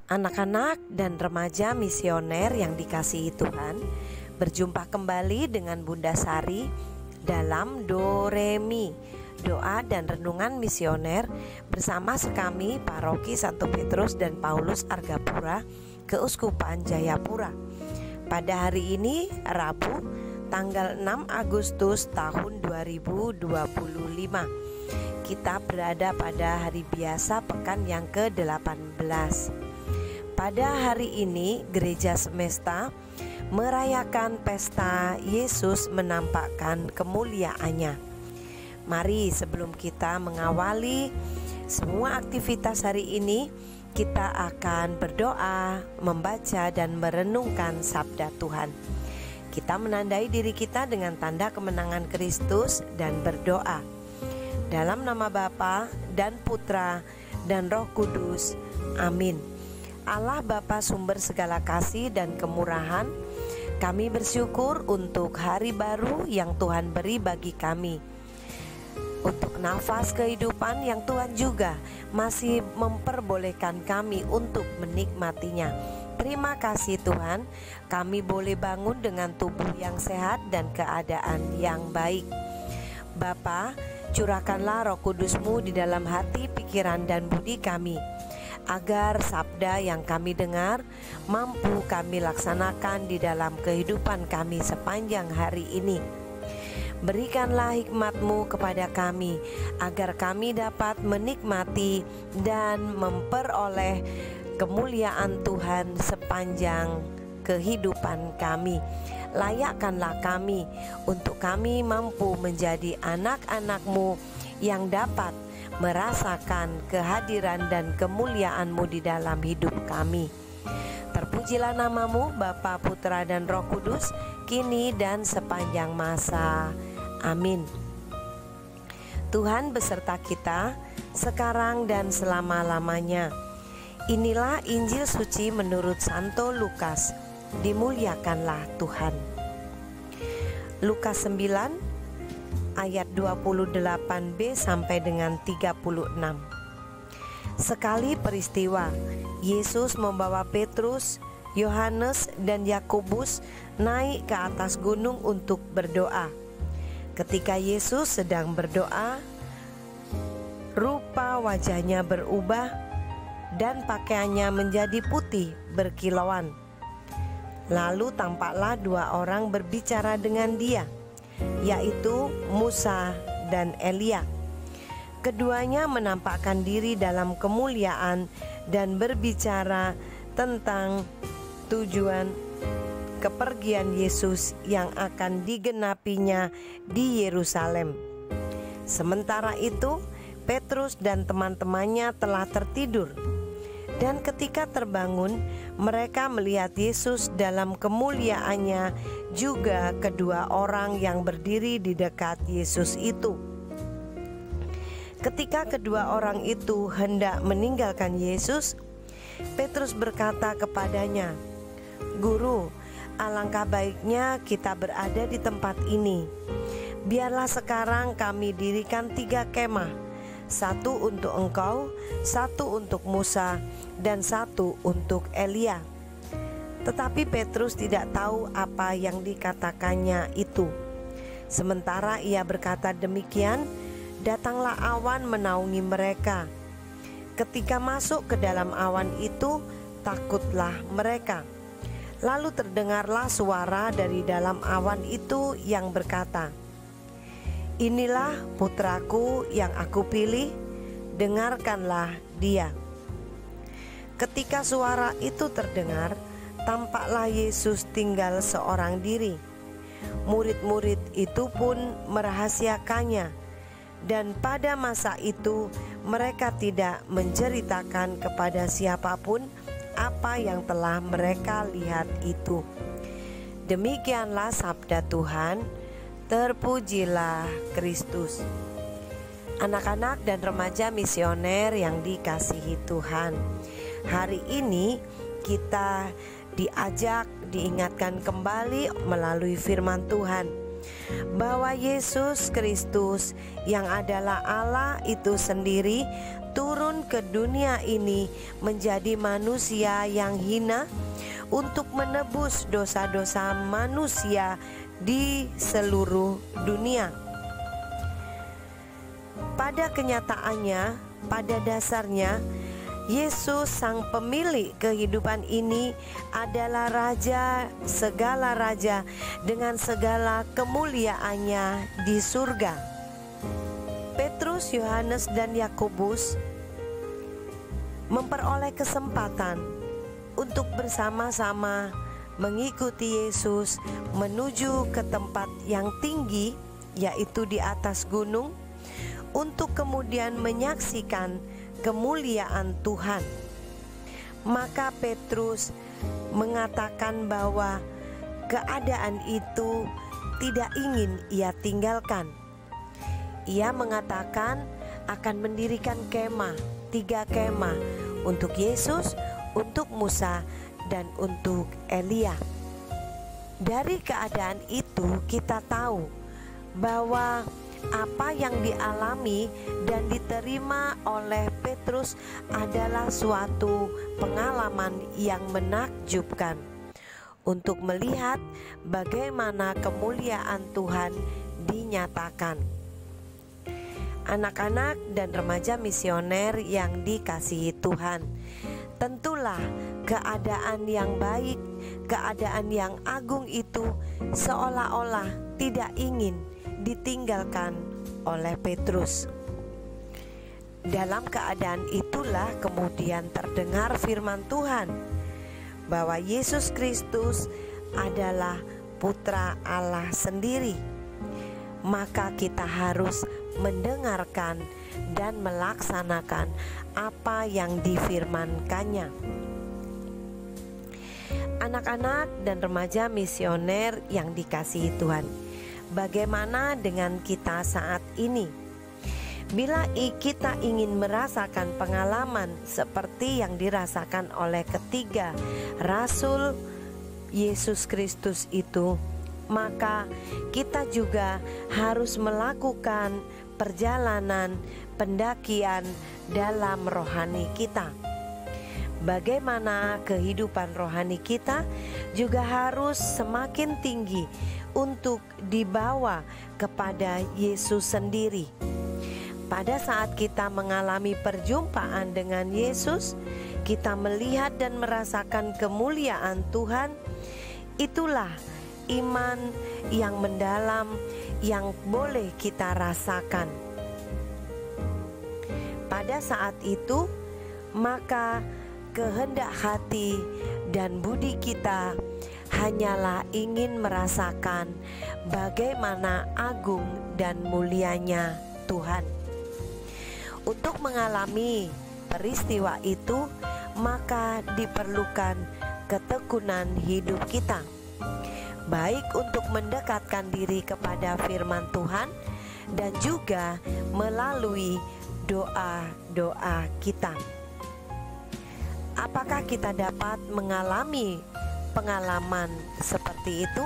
Anak-anak dan remaja misioner yang dikasihi Tuhan, berjumpa kembali dengan Bunda Sari dalam Do Re Mi, doa dan renungan misioner bersama sekami Paroki Santo Petrus dan Paulus Argapura, Keuskupan Jayapura. Pada hari ini, Rabu, tanggal 6 Agustus tahun 2025. Kita berada pada hari biasa pekan yang ke-18. Pada hari ini, Gereja Semesta merayakan pesta Yesus menampakkan kemuliaannya. Mari sebelum kita mengawali semua aktivitas hari ini, kita akan berdoa, membaca dan merenungkan sabda Tuhan. Kita menandai diri kita dengan tanda kemenangan Kristus dan berdoa. Dalam nama Bapa dan Putra dan Roh Kudus. Amin. Allah Bapa sumber segala kasih dan kemurahan, kami bersyukur untuk hari baru yang Tuhan beri bagi kami, untuk nafas kehidupan yang Tuhan juga masih memperbolehkan kami untuk menikmatinya. Terima kasih Tuhan, kami boleh bangun dengan tubuh yang sehat dan keadaan yang baik. Bapa, curahkanlah Roh Kudus-Mu di dalam hati, pikiran dan budi kami, agar sabda yang kami dengar mampu kami laksanakan di dalam kehidupan kami sepanjang hari ini. Berikanlah hikmat-Mu kepada kami, agar kami dapat menikmati dan memperoleh kemuliaan Tuhan sepanjang kehidupan kami. Layakkanlah kami untuk kami mampu menjadi anak-anak-Mu yang dapat merasakan kehadiran dan kemuliaan-Mu di dalam hidup kami. Terpujilah nama-Mu, Bapa, Putra dan Roh Kudus, kini dan sepanjang masa. Amin. Tuhan beserta kita, sekarang dan selama-lamanya. Inilah Injil suci menurut Santo Lukas. Dimuliakanlah Tuhan. Lukas 9 ayat 28b sampai dengan 36. Sekali peristiwa, Yesus membawa Petrus, Yohanes dan Yakobus naik ke atas gunung untuk berdoa. Ketika Yesus sedang berdoa, rupa wajahnya berubah dan pakaiannya menjadi putih berkilauan. Lalu tampaklah dua orang berbicara dengan dia, yaitu Musa dan Elia. Keduanya menampakkan diri dalam kemuliaan dan berbicara tentang tujuan kepergian Yesus yang akan digenapinya di Yerusalem. Sementara itu, Petrus dan teman-temannya telah tertidur. Dan ketika terbangun, mereka melihat Yesus dalam kemuliaannya, juga kedua orang yang berdiri di dekat Yesus itu. Ketika kedua orang itu hendak meninggalkan Yesus, Petrus berkata kepadanya, "Guru, alangkah baiknya kita berada di tempat ini. Biarlah sekarang kami dirikan 3 kemah, satu untuk engkau, satu untuk Musa, dan satu untuk Elia." Tetapi Petrus tidak tahu apa yang dikatakannya itu. Sementara ia berkata demikian, datanglah awan menaungi mereka. Ketika masuk ke dalam awan itu, takutlah mereka. Lalu terdengarlah suara dari dalam awan itu yang berkata, "Inilah putraku yang aku pilih, dengarkanlah dia." Ketika suara itu terdengar, tampaklah Yesus tinggal seorang diri. Murid-murid itu pun merahasiakannya, dan pada masa itu mereka tidak menceritakan kepada siapapun apa yang telah mereka lihat itu. Demikianlah sabda Tuhan. Terpujilah Kristus. Anak-anak dan remaja misioner yang dikasihi Tuhan, hari ini kita diingatkan kembali melalui firman Tuhan bahwa Yesus Kristus yang adalah Allah itu sendiri turun ke dunia ini menjadi manusia yang hina untuk menebus dosa-dosa manusia di seluruh dunia. Pada kenyataannya, pada dasarnya, Yesus sang pemilik kehidupan ini adalah Raja segala raja dengan segala kemuliaannya di surga. Petrus, Yohanes, dan Yakobus memperoleh kesempatan untuk bersama-sama mengikuti Yesus menuju ke tempat yang tinggi, yaitu di atas gunung, untuk kemudian menyaksikan kemuliaan Tuhan. Maka Petrus mengatakan bahwa keadaan itu tidak ingin ia tinggalkan. Ia mengatakan akan mendirikan kemah, 3 kemah, untuk Yesus, untuk Musa, dan untuk Elia. Dari keadaan itu kita tahu bahwa apa yang dialami dan diterima oleh Petrus adalah suatu pengalaman yang menakjubkan untuk melihat bagaimana kemuliaan Tuhan dinyatakan. Anak-anak dan remaja misioner yang dikasihi Tuhan, tentulah keadaan yang baik, keadaan yang agung itu seolah-olah tidak ingin ditinggalkan oleh Petrus. Dalam keadaan itulah kemudian terdengar firman Tuhan bahwa Yesus Kristus adalah Putra Allah sendiri. Maka kita harus mendengarkan dan melaksanakan apa yang difirmankannya. Anak-anak dan remaja misioner yang dikasihi Tuhan, bagaimana dengan kita saat ini? Bila kita ingin merasakan pengalaman seperti yang dirasakan oleh ketiga Rasul Yesus Kristus itu, maka kita juga harus melakukan perjalanan pendakian dalam rohani kita. Bagaimana kehidupan rohani kita juga harus semakin tinggi untuk dibawa kepada Yesus sendiri. Pada saat kita mengalami perjumpaan dengan Yesus, kita melihat dan merasakan kemuliaan Tuhan. Itulah iman yang mendalam yang boleh kita rasakan. Pada saat itu, maka kehendak hati dan budi kita hanyalah ingin merasakan bagaimana agung dan mulianya Tuhan. Untuk mengalami peristiwa itu, maka diperlukan ketekunan hidup kita, baik untuk mendekatkan diri kepada firman Tuhan dan juga melalui doa-doa kita. Apakah kita dapat mengalami pengalaman seperti itu?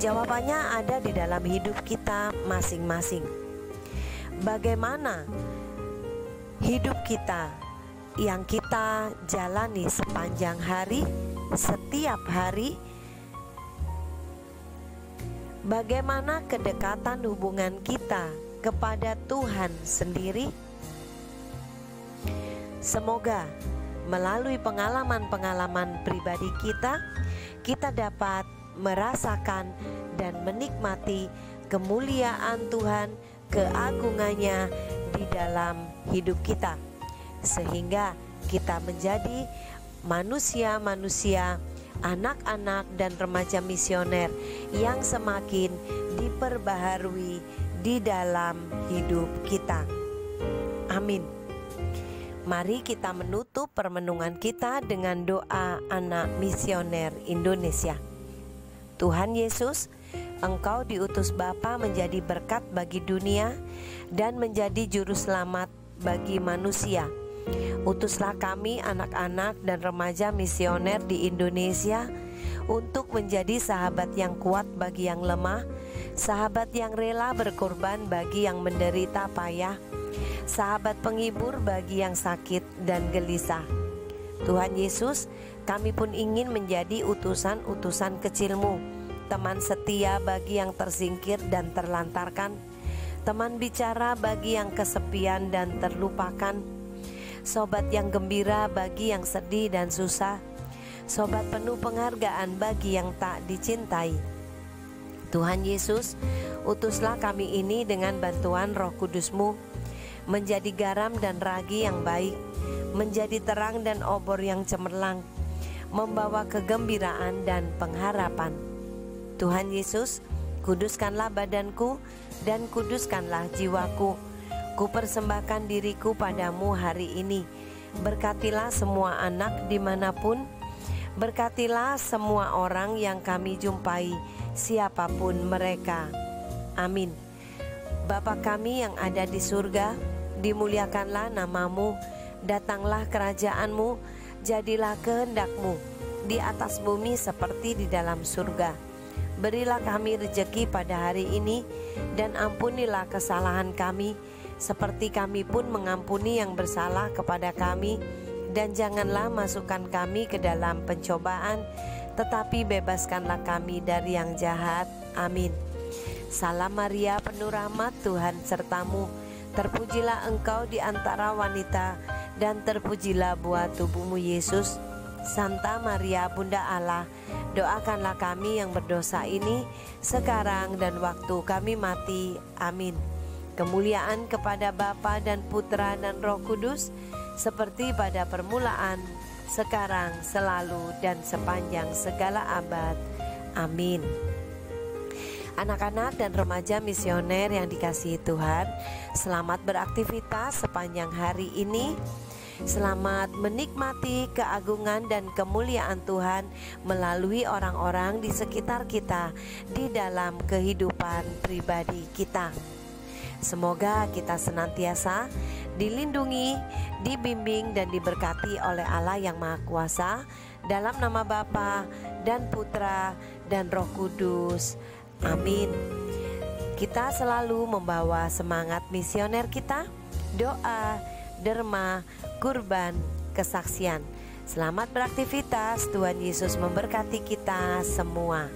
Jawabannya ada di dalam hidup kita masing-masing. Bagaimana hidup kita yang kita jalani sepanjang hari, setiap hari? Bagaimana kedekatan hubungan kita kepada Tuhan sendiri? Semoga melalui pengalaman-pengalaman pribadi kita dapat merasakan dan menikmati kemuliaan Tuhan, keagungannya di dalam hidup kita, sehingga kita menjadi manusia-manusia, anak-anak dan remaja misioner yang semakin diperbaharui di dalam hidup kita. Amin. Mari kita menutup permenungan kita dengan doa anak misioner Indonesia. Tuhan Yesus, Engkau diutus Bapa menjadi berkat bagi dunia dan menjadi juru selamat bagi manusia. Utuslah kami anak-anak dan remaja misioner di Indonesia untuk menjadi sahabat yang kuat bagi yang lemah, sahabat yang rela berkorban bagi yang menderita payah, sahabat penghibur bagi yang sakit dan gelisah. Tuhan Yesus, kami pun ingin menjadi utusan-utusan kecil-Mu, teman setia bagi yang tersingkir dan terlantarkan, teman bicara bagi yang kesepian dan terlupakan, sobat yang gembira bagi yang sedih dan susah, sobat penuh penghargaan bagi yang tak dicintai. Tuhan Yesus, utuslah kami ini dengan bantuan Roh Kudus-Mu, menjadi garam dan ragi yang baik, menjadi terang dan obor yang cemerlang, membawa kegembiraan dan pengharapan. Tuhan Yesus, kuduskanlah badanku dan kuduskanlah jiwaku. Kupersembahkan diriku padamu hari ini. Berkatilah semua anak dimanapun, berkatilah semua orang yang kami jumpai, siapapun mereka. Amin. Bapa kami yang ada di surga, dimuliakanlah namamu, datanglah kerajaan-Mu, jadilah kehendak-Mu di atas bumi seperti di dalam surga. Berilah kami rejeki pada hari ini, dan ampunilah kesalahan kami, seperti kami pun mengampuni yang bersalah kepada kami. Dan janganlah masukkan kami ke dalam pencobaan, tetapi bebaskanlah kami dari yang jahat. Amin. Salam Maria, penuh rahmat, Tuhan sertamu. Terpujilah engkau di antara wanita, dan terpujilah buah tubuhmu Yesus. Santa Maria, Bunda Allah, doakanlah kami yang berdosa ini, sekarang dan waktu kami mati. Amin. Kemuliaan kepada Bapa dan Putra dan Roh Kudus, seperti pada permulaan, sekarang, selalu, dan sepanjang segala abad. Amin. Anak-anak dan remaja misioner yang dikasihi Tuhan, selamat beraktivitas sepanjang hari ini. Selamat menikmati keagungan dan kemuliaan Tuhan melalui orang-orang di sekitar kita di dalam kehidupan pribadi kita. Semoga kita senantiasa dilindungi, dibimbing dan diberkati oleh Allah yang Maha Kuasa, dalam nama Bapa dan Putra dan Roh Kudus. Amin. Kita selalu membawa semangat misioner kita, doa, derma, kurban, kesaksian. Selamat beraktivitas. Tuhan Yesus memberkati kita semua.